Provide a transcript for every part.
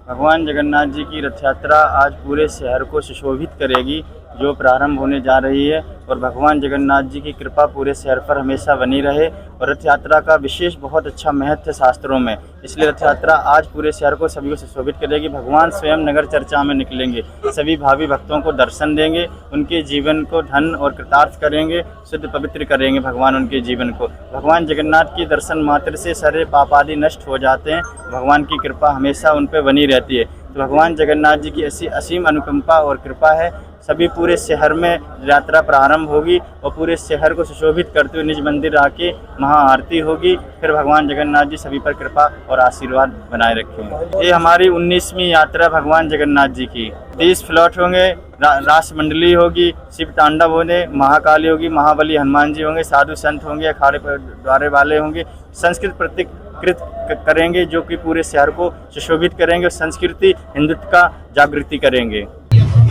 भगवान जगन्नाथ जी की रथ यात्रा आज पूरे शहर को सुशोभित करेगी, जो प्रारंभ होने जा रही है। और भगवान जगन्नाथ जी की कृपा पूरे शहर पर हमेशा बनी रहे। और रथ यात्रा का विशेष बहुत अच्छा महत्व है शास्त्रों में, इसलिए रथ यात्रा आज पूरे शहर को सभी को सुशोभित करेगी। भगवान स्वयं नगर चर्चा में निकलेंगे, सभी भावी भक्तों को दर्शन देंगे, उनके जीवन को धन और कृतार्थ करेंगे, शुद्ध पवित्र करेंगे भगवान उनके जीवन को। भगवान जगन्नाथ की दर्शन मात्र से सारे पाप आदि नष्ट हो जाते हैं, भगवान की कृपा हमेशा उन पर बनी रहती है। तो भगवान जगन्नाथ जी की ऐसी असीम अनुकंपा और कृपा है। सभी पूरे शहर में यात्रा प्रारंभ होगी और पूरे शहर को सुशोभित करते हुए निज मंदिर आके महाआरती होगी। फिर भगवान जगन्नाथ जी सभी पर कृपा और आशीर्वाद बनाए रखेंगे। ये हमारी 19वीं यात्रा भगवान जगन्नाथ जी की। 30 फ्लॉट होंगे, रास मंडली होगी, शिव तांडव होंगे, महाकाली होगी, महाबली हनुमान जी होंगे, साधु संत होंगे, अखाड़े द्वारे वाले होंगे, संस्कृत प्रतिकृत करेंगे जो कि पूरे शहर को सुशोभित करेंगे और संस्कृति हिंदुत्व का जागृति करेंगे।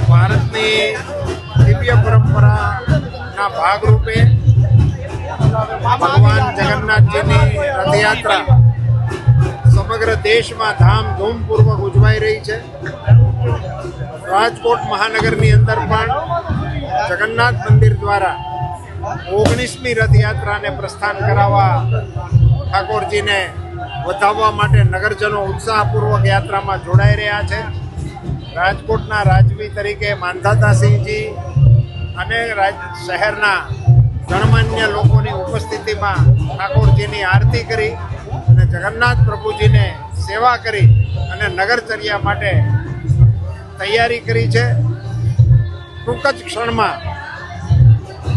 ભારતની દિવ્ય પરંપરાના ભાગરૂપે ભગવાન જગન્નાથજીની રથયાત્રા સમગ્ર દેશમાં ધામધૂમપૂર્વક ઉજવાઈ રહી છે। રાજકોટ મહાનગરની અંદર પણ જગન્નાથ મંદિર દ્વારા 19મી રથયાત્રાને પ્રસ્થાન કરાવવા ઠાકોરજીને વધાવવા માટે નગરજનો ઉત્સાહપૂર્વક યાત્રામાં જોડાઈ રહ્યા છે। રાજકોટના રાજવી તરીકે માંધાતાસિંહજી અને શહેરના ગણમાન્ય લોકોની ઉપસ્થિતિમાં ઠાકોરજીની આરતી કરી અને જગન્નાથ પ્રભુજીને સેવા કરી અને નગરચર્યા માટે તૈયારી કરી છે। ટૂંક જ ક્ષણમાં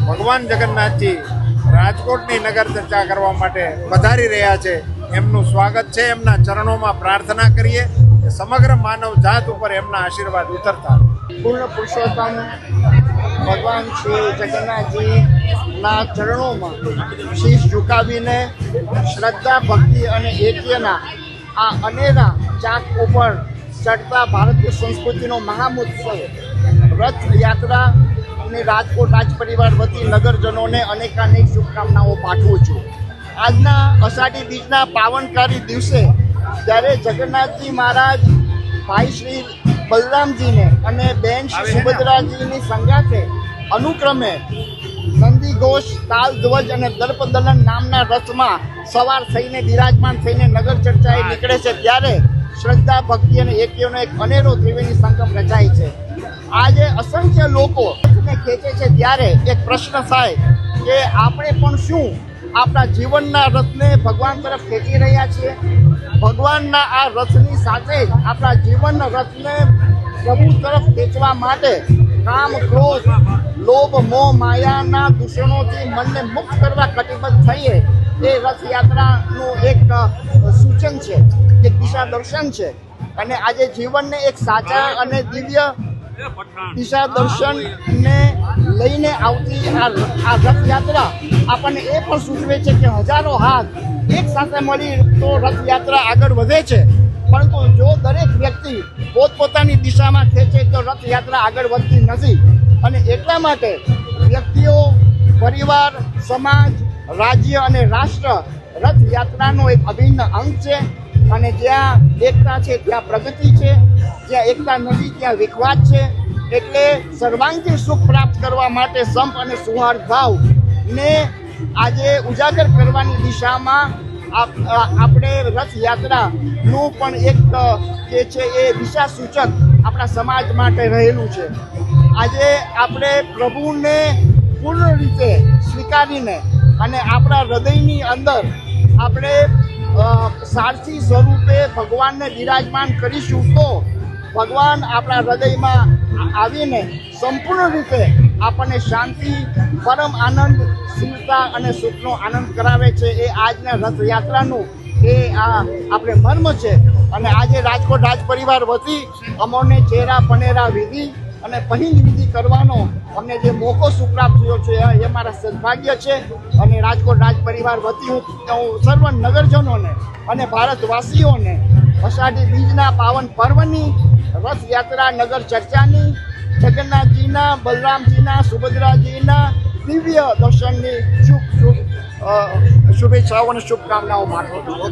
ભગવાન જગન્નાથજી રાજકોટની નગર ચર્ચા કરવા માટે પધારી રહ્યા છે। એમનું સ્વાગત છે। એમના ચરણોમાં પ્રાર્થના કરીએ સમગ્ર માનવ જાત ઉપર એમના આશીર્વાદ ઉતરતા। પૂર્ણ પુરુષોત્તમ ભગવાન શ્રી જગન્નાથજીના ચરણોમાં શીશ ઝુકાવીને શ્રદ્ધા, ભક્તિ અને એક્યના આ અનેરા ચાક ઉપર ચડતા ભારતીય સંસ્કૃતિનો મહામહોત્સવ રથયાત્રા અને રાજકોટ રાજ પરિવાર વતી નગરજનોને અનેકાનેક શુભકામનાઓ પાઠવું છું। આજના અષાઢી બીજના પાવનકારી દિવસે જ્યારે જગન્નાથજી મહારાજ ભાઈ શ્રી બલરામજીને અને બેન શ્રી સુભદ્રાજીની સંગાથે અનુક્રમે નંદી ઘોષ, તાલ ધ્વજ અને દર્પદલન નામના રથમાં સવાર થઈને બિરાજમાન થઈને નગર ચર્ચાએ નીકળે છે, ત્યારે શ્રદ્ધા, ભક્તિ અને એક્યનો એક અનેરો ત્રિવેણી સંગમ રચાય છે। આજે અસંખ્ય લોકો રથને ખેંચે છે ત્યારે એક પ્રશ્ન થાય કે આપણે પણ શું આપણા જીવનના રથને ભગવાન તરફ ખેંચી રહ્યા છીએ? ભગવાનના આ રથની સાથે જ આપણા જીવનના રથને પ્રભુ તરફ ખેંચવા માટે કામ, ક્રોધ, લોભ, મોહ, માયાના દૂષણોથી મનને મુક્ત કરવા કટિબદ્ધ થઈએ એ રથયાત્રાનું એક સૂચન છે, એક દિશા દર્શન છે। અને આજે જીવનને એક સાચા અને દિવ્ય દિશા દર્શનને લઈને આવતી આ રથયાત્રા આપણને એ પણ સૂચવે છે કે હજારો હાથ એક સાથે મળી તો રથયાત્રા આગળ વધે છે, પરંતુ જો દરેક વ્યક્તિ પોતપોતાની દિશામાં ખેંચે તો રથયાત્રા આગળ વધતી નથી। અને એટલા માટે વ્યક્તિઓ, પરિવાર, સમાજ, રાજ્ય અને રાષ્ટ્ર રથયાત્રાનો એક અભિન્ન અંગ છે। અને જ્યાં એકતા છે ત્યાં પ્રગતિ છે, જ્યાં એકતા નથી ત્યાં વિખવાદ છે। એટલે સર્વાંગી સુખ પ્રાપ્ત કરવા માટે સંપ અને સૌહાર્દ ભાવને આજે ઉજાગર કરવાની દિશામાં આપણે રથયાત્રાનું પણ એક જે છે એ દિશા સૂચક આપણા સમાજ માટે રહેલું છે। આજે આપણે પ્રભુને પૂર્ણ રીતે સ્વીકારીને અને આપણા હૃદયની અંદર આપણે સારથી સ્વરૂપે ભગવાનને બિરાજમાન કરીશું તો ભગવાન આપણા હૃદયમાં આવીને સંપૂર્ણ રીતે આપણને શાંતિ, પરમ આનંદ, સ્થિરતા અને સુખનો આનંદ કરાવે છે। એ આજના રથયાત્રાનું એ આપણે મર્મ છે। અને આજે રાજકોટ રાજ પરિવાર વતી અમોને ચહેરા પનેરા વિધિ અને પહેલી વિધિ કરવાનો અમને જે મોકો સુપ્રાપ્ત થયો છે એ મારા સદભાગ્ય છે। અને રાજકોટ રાજ પરિવાર વતી હું સર્વ નગરજનોને અને ભારતવાસીઓને અષાઢી બીજના પાવન પર્વની રથયાત્રા, નગર ચર્ચાની, જગન્નાથજીના, બલરામજીના, સુભદ્રાજીના દિવ્ય દર્શનની શુભેચ્છાઓ અને શુભકામનાઓ પાઠવું છું।